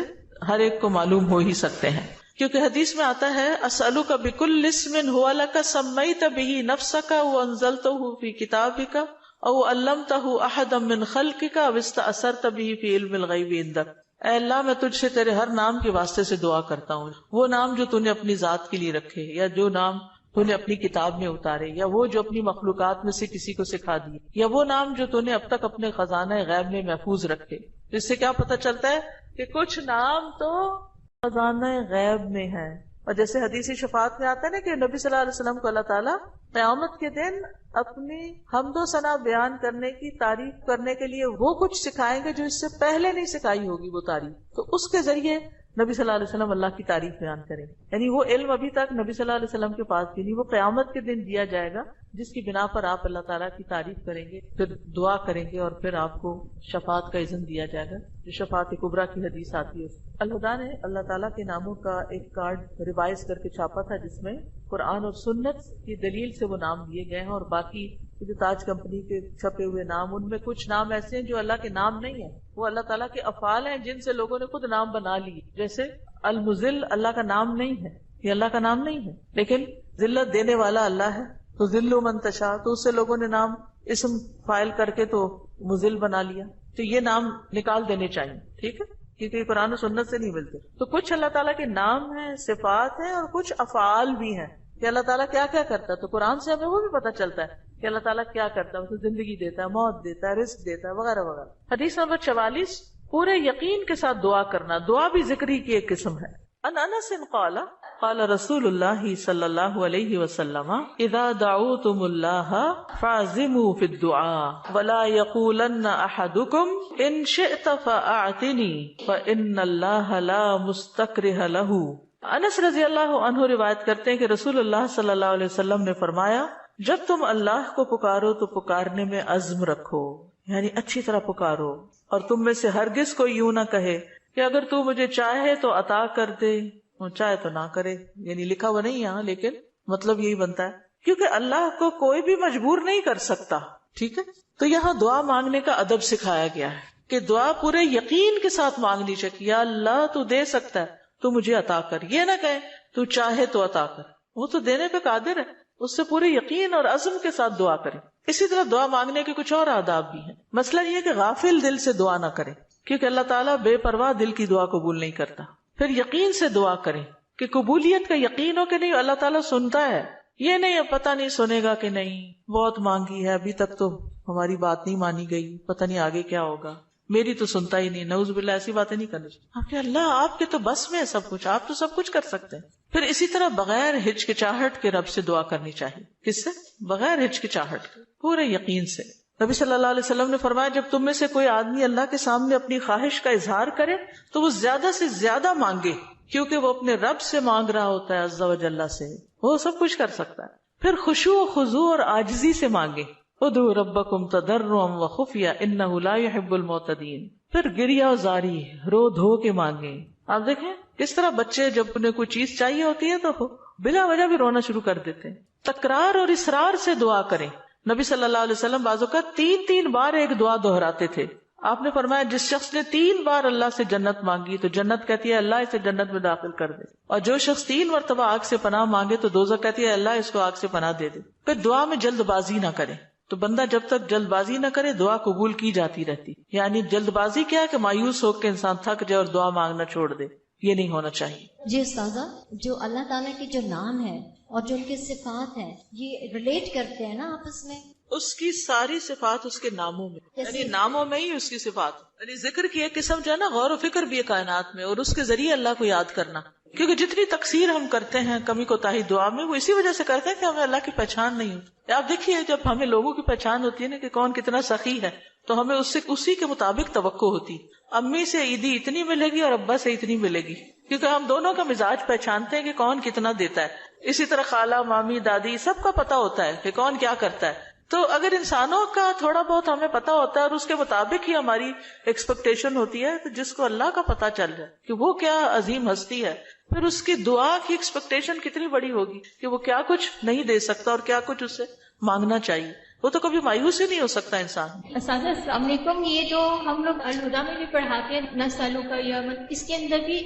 ہر ایک کو معلوم ہو ہی سکتے ہیں. کیونکہ حدیث میں آتا ہے اسألک بکل اسم هو لک سمیت به نفسک وانزلته فی کتابک او علمته احدا من خلقک او استأثرت به فی علم الغیب عندک. اے اللہ میں تجھ سے تیرے ہر نام کے واسطے سے دعا کرتا ہوں, وہ نام جو تو نے اپنی ذات کے لیے رکھے, یا جو نام تو نے اپنی کتاب میں اتارے, یا وہ جو اپنی مخلوقات میں سے کسی کو سکھا دیے, یا وہ نام جو تو نے اب تک اپنے خزانہ غیب میں محفوظ رکھے. اس سے کیا پتہ چلتا ہے کہ کچھ نام تو خزانہ غیب میں ہے. اور جیسے حدیث شفاعت میں آتا ہے نا کہ نبی صلی اللہ علیہ وسلم کو اللہ تعالیٰ قیامت کے دن اپنی حمد و ثنا بیان کرنے کی تعریف کرنے کے لیے وہ کچھ سکھائیں گے جو اس سے پہلے نہیں سکھائی ہوگی وہ تعریف, تو اس کے ذریعے نبی صلی اللہ علیہ وسلم اللہ کی تعریف بیان کریں گے. یعنی وہ علم ابھی تک نبی صلی اللہ علیہ وسلم کے پاس بھی نہیں, وہ قیامت کے دن دیا جائے گا, جس کی بنا پر آپ اللہ تعالیٰ کی تعریف کریں گے, پھر دعا کریں گے, اور پھر آپ کو شفاعت کا اذن دیا جائے گا, جو شفاعت کبریٰ کی حدیث آتی ہے. الہدا نے اللہ تعالیٰ کے ناموں کا ایک کارڈ ریوائز کر کے چھاپا تھا, جس میں قرآن اور سنت کی دلیل سے وہ نام دیے گئے ہیں, اور باقی جو تاج کمپنی کے چھپے ہوئے نام, ان میں کچھ نام ایسے ہیں جو اللہ کے نام نہیں ہیں, وہ اللہ تعالیٰ کے افعال ہیں جن سے لوگوں نے خود نام بنا لی. جیسے المذل اللہ کا نام نہیں ہے, یہ اللہ کا نام نہیں ہے, لیکن ذلت دینے والا اللہ ہے, تو ذل من تشاء, تو اس سے لوگوں نے نام اسم فائل کر کے تو مذل بنا لیا. تو یہ نام نکال دینے چاہیے, ٹھیک ہے, کیونکہ یہ قرآن و سنت سے نہیں ملتے. تو کچھ اللہ تعالیٰ کے نام ہیں, صفات ہیں, اور کچھ افعال بھی ہیں کہ اللہ تعالیٰ کیا کیا کرتا ہے. تو قرآن سے ہمیں وہ بھی پتہ چلتا ہے کہ اللہ تعالیٰ کیا کرتا ہے, اسے زندگی دیتا ہے, موت دیتا ہے, رزق دیتا ہے, وغیرہ وغیرہ. حدیث نمبر 44, پورے یقین کے ساتھ دعا کرنا. دعا بھی ذکری کی ایک قسم ہے. ان انس قال قال رسول اللہ صلی اللہ علیہ وسلم اذا دعوتم اللہ فاعزموا فی الدعاء ولا یقولن احدکم ان شئت فاعتنی فان اللہ لا مستکرہ لہ. انس رضی اللہ عنہ روایت کرتے ہیں کہ رسول اللہ صلی اللہ علیہ وسلم نے فرمایا, جب تم اللہ کو پکارو تو پکارنے میں عزم رکھو, یعنی اچھی طرح پکارو, اور تم میں سے ہرگز کوئی یوں نہ کہے کہ اگر تو مجھے چاہے تو عطا کر دے, چاہے تو نہ کرے. یعنی لکھا ہوا نہیں یہاں, لیکن مطلب یہی بنتا ہے, کیونکہ اللہ کو کوئی بھی مجبور نہیں کر سکتا. ٹھیک ہے, تو یہاں دعا مانگنے کا ادب سکھایا گیا ہے کہ دعا پورے یقین کے ساتھ مانگنی چاہیے. یا اللہ تو دے سکتا ہے, تو مجھے عطا کر. یہ نہ کہے تو چاہے تو عطا کر, وہ تو دینے پہ قادر ہے, اس سے پورے یقین اور عزم کے ساتھ دعا کرے. اسی طرح دعا مانگنے کے کچھ اور آداب بھی ہیں. مسئلہ یہ کہ غافل دل سے دعا نہ کرے, کیونکہ اللہ تعالیٰ بے پرواہ دل کی دعا قبول نہیں کرتا. پھر یقین سے دعا کریں کہ قبولیت کا یقین ہو کہ نہیں اللہ تعالیٰ سنتا ہے, یہ نہیں پتہ نہیں سنے گا کہ نہیں, بہت مانگی ہے ابھی تک تو ہماری بات نہیں مانی گئی، پتہ نہیں آگے کیا ہوگا، میری تو سنتا ہی نہیں، نعوذ باللہ ایسی باتیں نہیں کرنی چاہیے. آپ کے اللہ آپ کے تو بس میں ہے سب کچھ، آپ تو سب کچھ کر سکتے ہیں. پھر اسی طرح بغیر ہچکچاہٹ کے رب سے دعا کرنی چاہیے. کس سے؟ بغیر ہچکچاہٹ کے، پورے یقین سے. نبی صلی اللہ علیہ وسلم نے فرمایا جب تم میں سے کوئی آدمی اللہ کے سامنے اپنی خواہش کا اظہار کرے تو وہ زیادہ سے زیادہ مانگے، کیونکہ وہ اپنے رب سے مانگ رہا ہوتا ہے عز و جل سے، وہ سب کچھ کر سکتا ہے. پھر خشوع و خضوع اور عاجزی سے مانگے. ادعوا ربکم تضرعا وخفیا انہ لا يحب المعتدین. پھر گریا و زاری، رو دھو کے مانگے. آپ دیکھیں کس طرح بچے جب انہیں کوئی چیز چاہیے ہوتی ہے تو بلا وجہ بھی رونا شروع کر دیتے ہیں. تکرار اور اصرار سے دعا کریں. نبی صلی اللہ علیہ وسلم بعض اوقات 3 بار ایک دعا دہراتے تھے. آپ نے فرمایا جس شخص نے 3 بار اللہ سے جنت مانگی تو جنت کہتی ہے اللہ اسے جنت میں داخل کر دے، اور جو شخص 3 مرتبہ آگ سے پناہ مانگے تو دوزخ کہتی ہے اللہ اس کو آگ سے پناہ دے دے. پھر دعا میں جلد بازی نہ کرے. تو بندہ جب تک جلد بازی نہ کرے دعا قبول کی جاتی رہتی. یعنی جلد بازی کیا ہے کہ مایوس ہو کے انسان تھک جائے اور دعا مانگنا چھوڑ دے، یہ نہیں ہونا چاہیے.
جی استاذہ، جو اللہ تعالیٰ کے جو نام ہے اور جو ان کے صفات ہیں یہ ریلیٹ کرتے ہیں نا آپس میں؟
اس کی ساری صفات اس کے ناموں میں، یعنی ناموں میں ہی اس کی صفات. یعنی ذکر کی ایک قسم جو ہے نا غور و فکر بھی ہے کائنات میں، اور اس کے ذریعے اللہ کو یاد کرنا. کیونکہ جتنی تقصیر ہم کرتے ہیں کمی کوتاہی دعا میں، وہ اسی وجہ سے کرتے ہیں کہ ہمیں اللہ کی پہچان نہیں ہوتی. آپ دیکھیے جب ہمیں لوگوں کی پہچان ہوتی ہے نا کہ کون کتنا سخی ہے تو ہمیں اس سے اسی کے مطابق توقع ہوتی. امی سے عیدی اتنی ملے گی اور ابا سے اتنی ملے گی، کیونکہ ہم دونوں کا مزاج پہچانتے ہیں کہ کون کتنا دیتا ہے. اسی طرح خالہ مامی دادی سب کا پتا ہوتا ہے کہ کون کیا کرتا ہے. تو اگر انسانوں کا تھوڑا بہت ہمیں پتا ہوتا ہے اور اس کے مطابق ہی ہماری ایکسپیکٹیشن ہوتی ہے، تو جس کو اللہ کا پتا چل جائے کہ وہ کیا عظیم ہستی ہے، پھر اس کی دعا کی ایکسپیکٹیشن کتنی بڑی ہوگی کہ وہ کیا کچھ نہیں دے سکتا اور کیا کچھ اس سے مانگنا چاہیے. وہ تو کبھی مایوس ہی نہیں ہو سکتا انسان.
اساتذہ السلام علیکم. یہ جو ہم لوگ الہدا میں بھی پڑھاتے ہیں نسلوں کا یوم، اس کے اندر بھی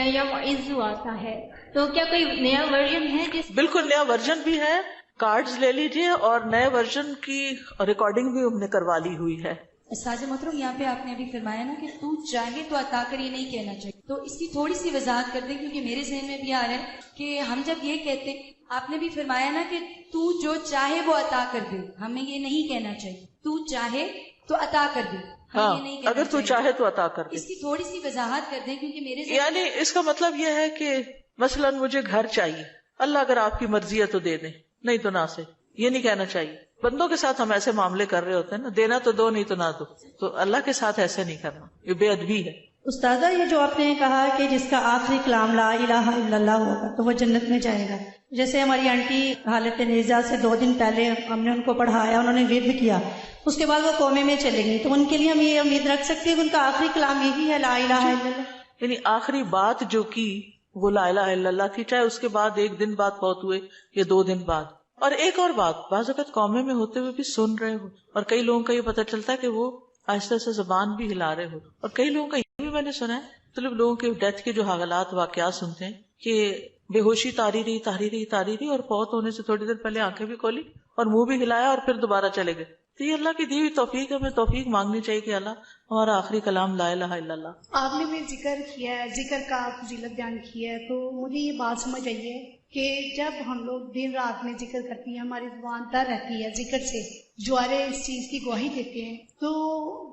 یوم عزو آتا ہے، تو کیا کوئی نیا ورژن ہے جس؟
بالکل نیا ورژن بھی ہے. کارڈز لے لیجئے اور نئے ورژن کی ریکارڈنگ بھی ہم نے کروا لی ہوئی ہے.
استاذ محترم یہاں پہ آپ نے ابھی فرمایا نا کہ تو چاہے تو عطا کر، یہ نہیں کہنا چاہیے، تو اس کی تھوڑی سی وضاحت کر دیں کیونکہ میرے ذہن میں بھی آ رہا ہے کہ ہم جب یہ کہتے ہیں، آپ نے بھی فرمایا نا کہ تو جو چاہے وہ عطا کر دے، ہمیں یہ نہیں کہنا چاہیے تو چاہے تو عطا کر دے.
ہاں اگر تو چاہے تو عطا کر دے.
اس کی تھوڑی سی وضاحت کر دیں کیونکہ میرے ذہن
یعنی اس کا مطلب یہ ہے کہ مثلا مجھے گھر چاہیے، اللہ اگر آپ کی مرضی ہے تو دے دیں، نہیں تو نہ سے. یہ نہیں کہنا چاہیے. بندوں کے ساتھ ہم ایسے معاملے کر رہے ہوتے ہیں نا، دینا تو دو نہیں تو نہ دو. تو اللہ کے ساتھ ایسے نہیں کرنا، یہ بے ادبی ہے.
استاذہ یہ جو آپ نے کہا کہ جس کا آخری کلام لا الہ الا اللہ ہوگا تو وہ جنت میں جائے گا، جیسے ہماری آنٹی حالت نیزہ سے 2 دن پہلے ہم نے ان کو پڑھایا، انہوں نے ورد کیا، اس کے بعد وہ کومے میں چلے گئی، تو ان کے لیے ہم یہ امید رکھ سکتے ہیں کہ ان کا آخری کلام یہی ہے لا الہ الا اللہ؟
یعنی آخری بات جو کی وہ لا الہ الا اللہ تھی، چاہے اس کے بعد 1 دن بعد فوت ہوئے یا 2 دن بعد. اور ایک اور بات، بعض اوقات قومے میں ہوتے ہوئے بھی سن رہے ہو، اور کئی لوگوں کا یہ پتہ چلتا ہے کہ وہ آہستہ سے زبان بھی ہلا رہے ہو، اور کئی لوگوں کا یہ بھی میں نے سنا ہے، مطلب لوگوں کے ڈیتھ کے جو حالات واقعات سنتے ہیں کہ بے ہوشی تاری رہی اور فوت ہونے سے تھوڑی دیر پہلے آنکھیں بھی کھولی اور منہ بھی ہلایا اور پھر دوبارہ چلے گئے. تو یہ اللہ کی دی ہوئی توفیق ہے، ہمیں توفیق مانگنی چاہیے کہ اللہ ہمارا آخری کلام لا الہ الا اللہ.
آپ نے بھی ذکر کیا ہے، ذکر کا فضیلت بیان کیا ہے، تو مجھے یہ بات سمجھ آئی ہے کہ جب ہم لوگ دن رات میں ذکر کرتی ہیں، ہماری زبان تر رہتی ہے ذکر سے، جوارے اس چیز کی گواہی دیتے ہیں، تو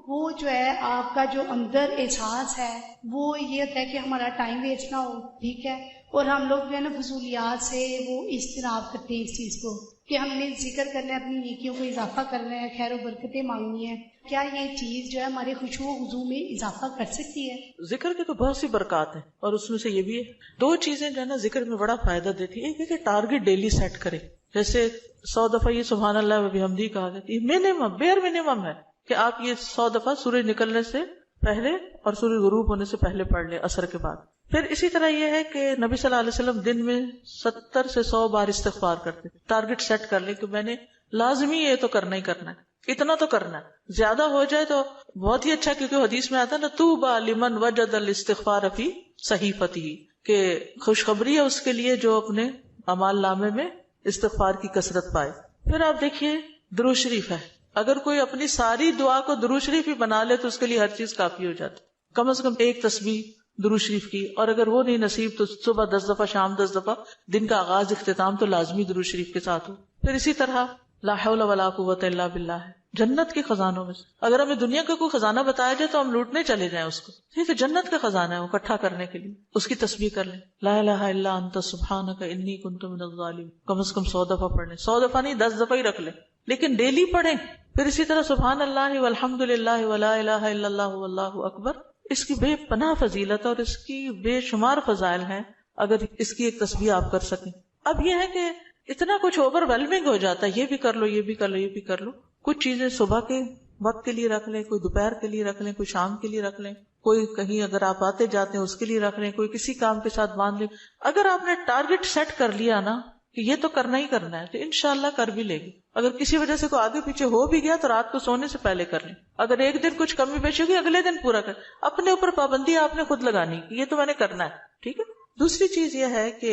وہ جو ہے آپ کا جو اندر احساس ہے وہ یہ ہوتا ہے کہ ہمارا ٹائم ویسٹ نہ ہو، ٹھیک ہے، اور ہم لوگ جو ہے نا فضولیات سے وہ اجتناب کرتے ہیں اس چیز کو کہ ہم نے ذکر کرنا ہے، اپنی نیکیوں کو اضافہ کرنا ہے، خیر و برکتیں مانگنی ہے. کیا یہ چیز جو ہے ہمارے خشوع و خضوع میں اضافہ کر سکتی ہے؟
ذکر کے تو بہت سی برکات ہیں، اور اس میں سے یہ بھی ہے 2 چیزیں جو ہے نا ذکر میں بڑا فائدہ دیتی ہے. ایک ہے کہ ٹارگٹ ڈیلی سیٹ کرے، جیسے 100 دفعہ یہ سبحان اللہ و بحمدہ کہا گیا، یہ منیمم بیئر منیمم ہے کہ آپ یہ 100 دفعہ سورج نکلنے سے پہلے اور سورج غروب ہونے سے پہلے پڑھ لیں عصر کے بعد. پھر اسی طرح یہ ہے کہ نبی صلی اللہ علیہ وسلم دن میں 70 سے 100 بار استغفار کرتے. ٹارگٹ سیٹ کر لیں کہ میں نے لازمی یہ تو کرنا ہی کرنا ہے، اتنا تو کرنا ہے، زیادہ ہو جائے تو بہت ہی اچھا، کیونکہ حدیث میں آتا ہے نا طوبی لمن وجد الاستغفار فی صحیفتہ، کہ خوشخبری ہے اس کے لیے جو اپنے اعمال نامے میں استغفار کی کثرت پائے. پھر آپ دیکھیے درود شریف ہے، اگر کوئی اپنی ساری دعا کو درود شریف ہی بنا لے تو اس کے لیے ہر چیز کافی ہو جاتی. کم از کم 1 تسبیح درود شریف کی، اور اگر وہ نہیں نصیب تو صبح 10 دفعہ، شام 10 دفعہ، دن کا آغاز اختتام تو لازمی درود شریف کے ساتھ ہو. پھر اسی طرح لا حول ولا قوت الا باللہ ہے، جنت کے خزانوں میں سے. اگر ہمیں دنیا کا کوئی خزانہ بتایا جائے تو ہم لوٹنے چلے جائیں اس کو. ٹھیک ہے، جنت کا خزانہ ہے وہ اکٹھا کرنے کے لیے. اس کی تسبیح کر لیں، لا الہ الا انت سبحانک انی کنت من الظالمین، کم از کم 100 دفعہ پڑھ لیں. 100 دفعہ نہیں، 10 دفعہ ہی رکھ لیں، لیکن ڈیلی پڑھیں. پھر اسی طرح سبحان اللہ والحمد للہ ولا الہ الا اللہ واللہ اکبر. اس کی بے پناہ فضیلت اور اس کی بے شمار فضائل ہیں اگر اس کی ایک تسبیح آپ کر سکیں. اب یہ ہے کہ اتنا کچھ اوور ویلمنگ ہو جاتا ہے، یہ بھی کر لو، یہ بھی کر لو، یہ بھی کر لو. کچھ چیزیں صبح کے وقت کے لیے رکھ لیں، کوئی دوپہر کے لیے رکھ لیں، کوئی شام کے لیے رکھ لیں، کوئی کہیں اگر آپ آتے جاتے ہیں اس کے لیے رکھ لیں، کوئی کسی کام کے ساتھ باندھ لیں. اگر آپ نے ٹارگٹ سیٹ کر لیا نا کہ یہ تو کرنا ہی کرنا ہے تو انشاءاللہ کر بھی لے گی. اگر کسی وجہ سے کوئی آگے پیچھے ہو بھی گیا تو رات کو سونے سے پہلے کر لیں. اگر ایک دن کچھ کمی بیشی ہوگی اگلے دن پورا کر. اپنے اوپر پابندی آپ نے خود لگانی کہ یہ تو میں نے کرنا ہے. ٹھیک ہے. دوسری چیز یہ ہے کہ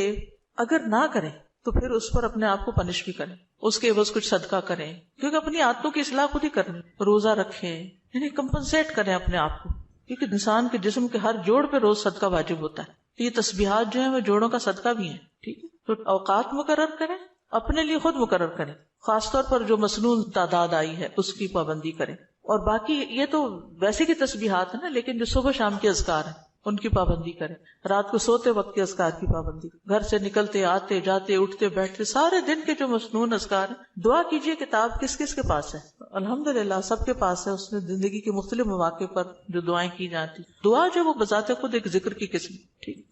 اگر نہ کریں تو پھر اس پر اپنے آپ کو پنش بھی کریں، اس کے عوض کچھ صدقہ کریں، کیونکہ اپنی عادتوں کی اصلاح خود ہی کرنی. روزہ رکھیں، یعنی کمپنسیٹ کریں اپنے آپ کو، کیونکہ انسان کے جسم کے ہر جوڑ پہ روز صدقہ واجب ہوتا ہے. تو یہ تسبیحات جو ہیں وہ جوڑوں کا صدقہ بھی ہیں. ٹھیک ہے. تو اوقات مقرر کریں، اپنے لیے خود مقرر کریں، خاص طور پر جو مسنون تعداد آئی ہے اس کی پابندی کریں. اور باقی یہ تو ویسے کی تسبیحات ہیں نا، لیکن جو صبح شام کے اذکار ہیں ان کی پابندی کریں. رات کو سوتے وقت کے اذکار کی پابندی، گھر سے نکلتے آتے جاتے اٹھتے بیٹھتے سارے دن کے جو مسنون اذکار ہیں. دعا کیجئے، کتاب کس کس کے پاس ہے؟ الحمدللہ سب کے پاس ہے. اس میں زندگی کے مختلف مواقع پر جو دعائیں کی جاتی، دعا جو وہ بذات خود ایک ذکر کی قسم. ٹھیک.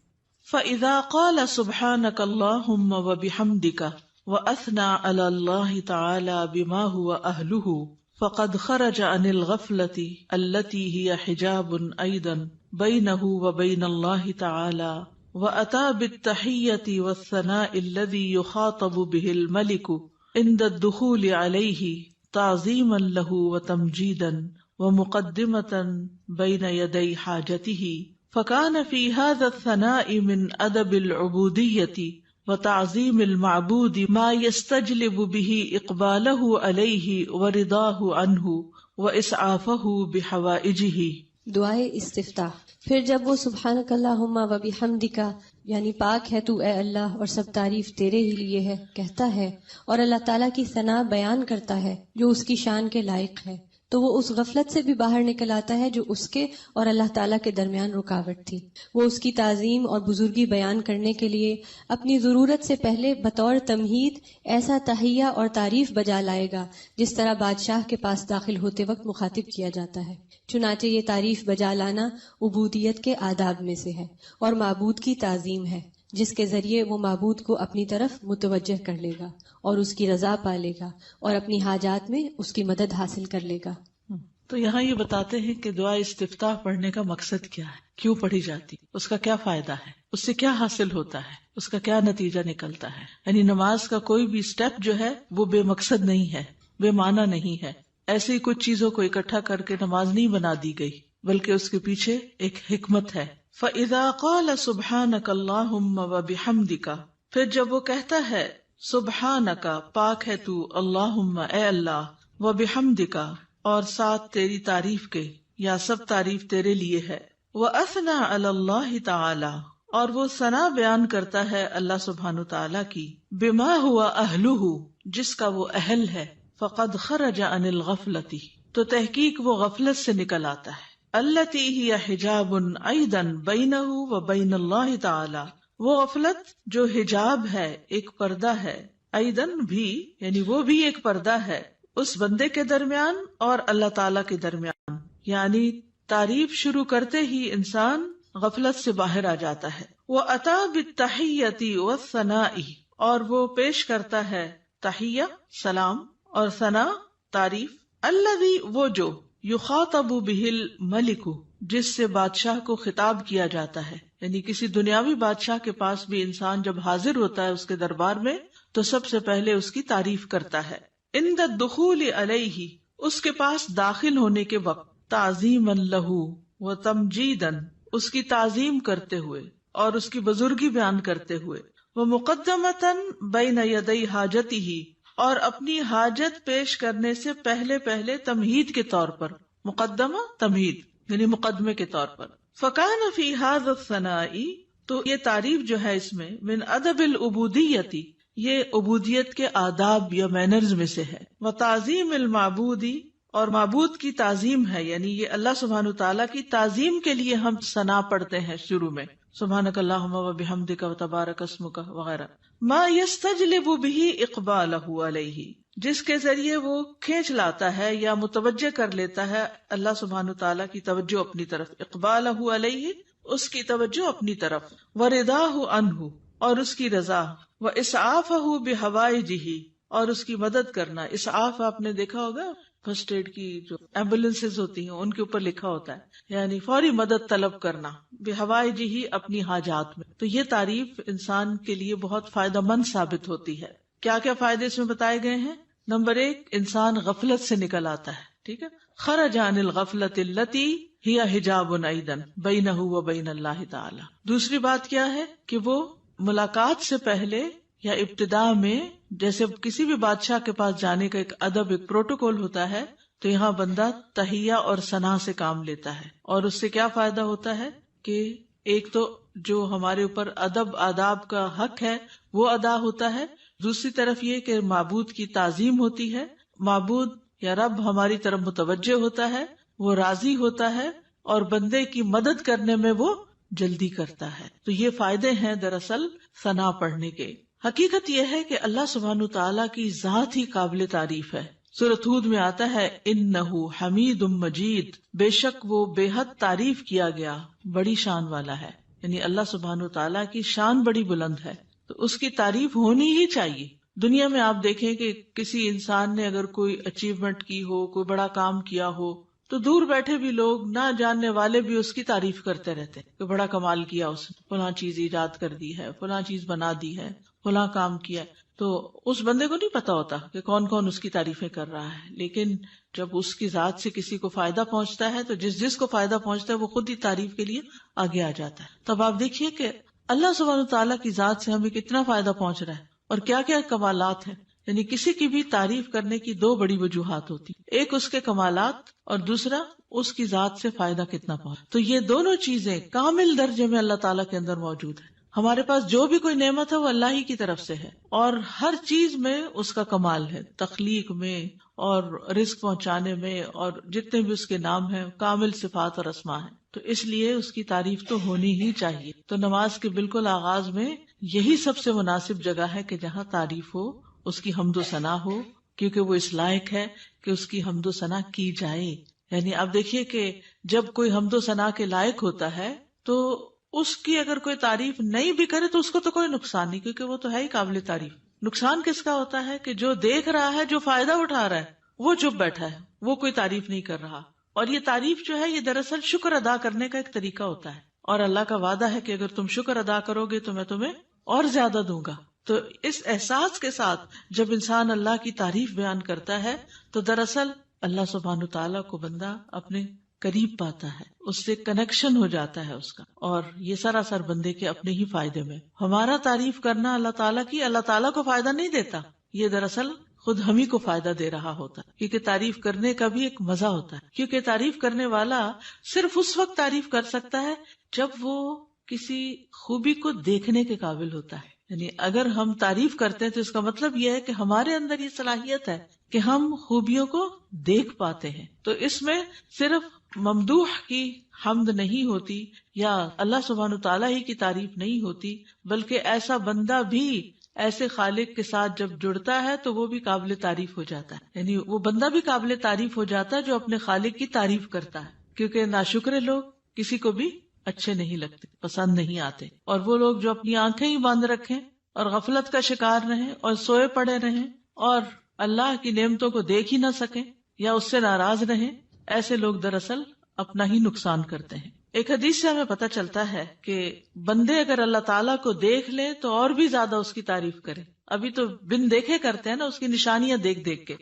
فَإِذَا قَالَ سُبْحَانَكَ اللَّهُمَّ وَبِحَمْدِكَ وَأَثْنَى عَلَى اللَّهِ تَعَالَى بِمَا هُوَ أَهْلُهُ فقد خرج عن الغفلة التي هي حجاب أيضا بينه وبين الله تعالى وأتى بالتحية والثناء الذي يخاطب به الملك عند الدخول عليه تعظيما له وتمجيدا ومقدمة بين يدي حاجته فكان في هذا الثناء من أدب العبودية وتعظیم المعبود ما يستجلب به اقبالہ علیہ ورضاہ عنہ واسعافہ بحوائجہ.
دعائے استفتاح. پھر جب وہ سبحانک اللہم و بحمدک یعنی پاک ہے تو اے اللہ اور سب تعریف تیرے ہی لیے ہے کہتا ہے اور اللہ تعالیٰ کی ثنا بیان کرتا ہے جو اس کی شان کے لائق ہے، تو وہ اس غفلت سے بھی باہر نکل آتا ہے جو اس کے اور اللہ تعالیٰ کے درمیان رکاوٹ تھی. وہ اس کی تعظیم اور بزرگی بیان کرنے کے لیے اپنی ضرورت سے پہلے بطور تمہید ایسا تحیہ اور تعریف بجا لائے گا جس طرح بادشاہ کے پاس داخل ہوتے وقت مخاطب کیا جاتا ہے. چنانچہ یہ تعریف بجا لانا عبودیت کے آداب میں سے ہے اور معبود کی تعظیم ہے جس کے ذریعے وہ معبود کو اپنی طرف متوجہ کر لے گا اور اس کی رضا پا لے گا اور اپنی حاجات میں اس کی مدد حاصل کر لے گا.
تو یہاں یہ بتاتے ہیں کہ دعا استفتاح پڑھنے کا مقصد کیا ہے، کیوں پڑھی جاتی، اس کا کیا فائدہ ہے، اس سے کیا حاصل ہوتا ہے، اس کا کیا نتیجہ نکلتا ہے. یعنی نماز کا کوئی بھی سٹیپ جو ہے وہ بے مقصد نہیں ہے، بے معنی نہیں ہے. ایسی کچھ چیزوں کو اکٹھا کر کے نماز نہیں بنا دی گئی، بلکہ اس کے پیچھے ایک حکمت ہے. فَإِذَا قَالَ سُبْحَانَكَ اللَّهُمَّ وَبِحَمْدِكَ، پھر جب وہ کہتا ہے سبحانک پاک ہے تو، اللہم اے اللہ، وَبِحَمْدِكَ اور ساتھ تیری تعریف کے یا سب تعریف تیرے لیے ہے، وَأَثْنَى عَلَى اللَّهِ تَعَالَى اور وہ ثنا بیان کرتا ہے اللہ سبحانہ تعالیٰ کی، بِمَا هُوَ أَهْلُهُ جس کا وہ اہل ہے، فَقَدْ خَرَجَ عَنِ الْغَفْلَةِ تو تحقیق وہ غفلت سے نکل آتا ہے، الَّتِي هِيَ حِجَابٌ أَيْضًا بَيْنَهُ وَبَيْنَ اللَّهِ تَعَالَى وہ غفلت جو حجاب ہے، ایک پردہ ہے، ایضًا بھی یعنی وہ بھی ایک پردہ ہے اس بندے کے درمیان اور اللہ تعالیٰ کے درمیان. یعنی تعریف شروع کرتے ہی انسان غفلت سے باہر آ جاتا ہے. وَأَتَى بِالتَّحِيَّةِ وَالثَّنَاءِ اور وہ پیش کرتا ہے تحیہ سلام اور ثنا تعریف، الذی وہ جو یخاطب بہ الملک جس سے بادشاہ کو خطاب کیا جاتا ہے. یعنی کسی دنیاوی بادشاہ کے پاس بھی انسان جب حاضر ہوتا ہے اس کے دربار میں تو سب سے پہلے اس کی تعریف کرتا ہے. عند الدخول علیہ اس کے پاس داخل ہونے کے وقت، تعظیما لہ و تمجیدا اس کی تعظیم کرتے ہوئے اور اس کی بزرگی بیان کرتے ہوئے، ومقدمتا بین یدی حاجتہ اور اپنی حاجت پیش کرنے سے پہلے تمہید کے طور پر، مقدمہ تمہید یعنی مقدمے کے طور پر. فکان فی ھذا الثناء تو یہ تعریف جو ہے اس میں من ادب العبودیت یہ عبودیت کے آداب یا مینرز میں سے ہے. وتعظیم المعبودی اور معبود کی تعظیم ہے، یعنی یہ اللہ سبحانہ تعالیٰ کی تعظیم کے لیے ہم ثنا پڑھتے ہیں شروع میں، سبحانک اللہم و بحمدک و تبارک اسمک وغیرہ. ما یستجلب به اقبالہ علیہ، جس کے ذریعے وہ کھینچ لاتا ہے یا متوجہ کر لیتا ہے اللہ سبحانہ تعالیٰ کی توجہ اپنی طرف، اقبالہ علیہ اس کی توجہ اپنی طرف، ورضاہ عنہ اور اس کی رضا، واسعافہ بحوائجہ اور اس کی مدد کرنا. اسعاف آپ نے دیکھا ہوگا فرسٹ ایڈ کی جو ایمبولینسز ہوتی ہیں ان کے اوپر لکھا ہوتا ہے، یعنی فوری مدد طلب کرنا، بحوائجہ اپنی حاجات میں. تو یہ تعریف انسان کے لیے بہت فائدہ مند ثابت ہوتی ہے. کیا کیا فائدے اس میں بتائے گئے ہیں؟ نمبر 1، انسان غفلت سے نکل آتا ہے. ٹھیک ہے، خرج عن الغفلۃ التی ہی حجاب ایضا بینہ و بین اللہ تعالی. دوسری بات کیا ہے کہ وہ ملاقات سے پہلے یا ابتدا میں، جیسے کسی بھی بادشاہ کے پاس جانے کا ایک ادب، ایک پروٹوکول ہوتا ہے، تو یہاں بندہ تحیہ اور ثنا سے کام لیتا ہے. اور اس سے کیا فائدہ ہوتا ہے کہ ایک تو جو ہمارے اوپر ادب آداب کا حق ہے وہ ادا ہوتا ہے، دوسری طرف یہ کہ معبود کی تعظیم ہوتی ہے، معبود یا رب ہماری طرف متوجہ ہوتا ہے، وہ راضی ہوتا ہے اور بندے کی مدد کرنے میں وہ جلدی کرتا ہے. تو یہ فائدے ہیں دراصل ثنا پڑھنے کے. حقیقت یہ ہے کہ اللہ سبحانہ تعالیٰ کی ذات ہی قابل تعریف ہے. سورۃ ہود میں آتا ہے انہ حمید مجید، بے شک وہ بے حد تعریف کیا گیا، بڑی شان والا ہے. یعنی اللہ سبحانہ تعالیٰ کی شان بڑی بلند ہے، تو اس کی تعریف ہونی ہی چاہیے. دنیا میں آپ دیکھیں کہ کسی انسان نے اگر کوئی اچیومنٹ کی ہو، کوئی بڑا کام کیا ہو، تو دور بیٹھے بھی لوگ، نہ جاننے والے بھی اس کی تعریف کرتے رہتے ہیں کہ بڑا کمال کیا اس نے، فلاں چیز ایجاد کر دی ہے، فلاں چیز بنا دی ہے، فلاں کام کیا. تو اس بندے کو نہیں پتا ہوتا کہ کون کون اس کی تعریفیں کر رہا ہے، لیکن جب اس کی ذات سے کسی کو فائدہ پہنچتا ہے تو جس کو فائدہ پہنچتا ہے وہ خود ہی تعریف کے لیے آگے آ جاتا ہے. تب آپ دیکھیے کہ اللہ سبحانہ تعالیٰ کی ذات سے ہمیں کتنا فائدہ پہنچ رہا ہے اور کیا کیا کمالات ہیں. یعنی کسی کی بھی تعریف کرنے کی 2 بڑی وجوہات ہوتی، ایک اس کے کمالات اور دوسرا اس کی ذات سے فائدہ کتنا پہنچ. تو یہ دونوں چیزیں کامل درجے میں اللہ تعالیٰ کے اندر موجود ہیں. ہمارے پاس جو بھی کوئی نعمت ہے وہ اللہ ہی کی طرف سے ہے، اور ہر چیز میں اس کا کمال ہے، تخلیق میں اور رزق پہنچانے میں، اور جتنے بھی اس کے نام ہیں کامل صفات اور اسماء ہیں. تو اس لیے اس کی تعریف تو ہونی ہی چاہیے. تو نماز کے بالکل آغاز میں یہی سب سے مناسب جگہ ہے کہ جہاں تعریف ہو، اس کی حمد و ثنا ہو، کیونکہ وہ اس لائق ہے کہ اس کی حمد و ثنا کی جائے. یعنی آپ دیکھیے کہ جب کوئی حمد و ثنا کے لائق ہوتا ہے تو اس کی اگر کوئی تعریف نہیں بھی کرے تو اس کو تو کوئی نقصان نہیں، کیونکہ وہ تو ہے ہی قابل تعریف. نقصان کس کا ہوتا ہے کہ جو دیکھ رہا ہے، جو فائدہ اٹھا رہا ہے، وہ چپ بیٹھا ہے، وہ کوئی تعریف نہیں کر رہا. اور یہ تعریف جو ہے یہ دراصل شکر ادا کرنے کا ایک طریقہ ہوتا ہے، اور اللہ کا وعدہ ہے کہ اگر تم شکر ادا کرو گے تو میں تمہیں اور زیادہ دوں گا. تو اس احساس کے ساتھ جب انسان اللہ کی تعریف بیان کرتا ہے تو دراصل اللہ سبحانہ تعالیٰ کو بندہ اپنے قریب پاتا ہے، اس سے کنیکشن ہو جاتا ہے اس کا، اور یہ سراسر بندے کے اپنے ہی فائدے میں. ہمارا تعریف کرنا اللہ تعالیٰ کی اللہ تعالیٰ کو فائدہ نہیں دیتا، یہ دراصل خود ہم ہی کو فائدہ دے رہا ہوتا ہے، کیونکہ تعریف کرنے کا بھی ایک مزہ ہوتا ہے. کیونکہ تعریف کرنے والا صرف اس وقت تعریف کر سکتا ہے جب وہ کسی خوبی کو دیکھنے کے قابل ہوتا ہے. یعنی اگر ہم تعریف کرتے ہیں تو اس کا مطلب یہ ہے کہ ہمارے اندر یہ صلاحیت ہے کہ ہم خوبیوں کو دیکھ پاتے ہیں. تو اس میں صرف ممدوح کی حمد نہیں ہوتی یا اللہ سبحانہ تعالیٰ ہی کی تعریف نہیں ہوتی، بلکہ ایسا بندہ بھی ایسے خالق کے ساتھ جب جڑتا ہے تو وہ بھی قابل تعریف ہو جاتا ہے. یعنی وہ بندہ بھی قابل تعریف ہو جاتا ہے جو اپنے خالق کی تعریف کرتا ہے، کیونکہ ناشکر لوگ کسی کو بھی اچھے نہیں لگتے، پسند نہیں آتے. اور وہ لوگ جو اپنی آنکھیں ہی بند رکھیں اور غفلت کا شکار رہیں اور سوئے پڑے رہیں اور اللہ کی نعمتوں کو دیکھ ہی نہ سکیں یا اس سے ناراض رہیں، ایسے لوگ دراصل اپنا ہی نقصان کرتے ہیں. ایک حدیث سے ہمیں پتہ چلتا ہے کہ بندے اگر اللہ تعالیٰ کو دیکھ لیں تو اور بھی زیادہ اس کی تعریف کریں. ابھی تو بن دیکھے کرتے ہیں نا، اس کی نشانیاں دیکھ دیکھ کے،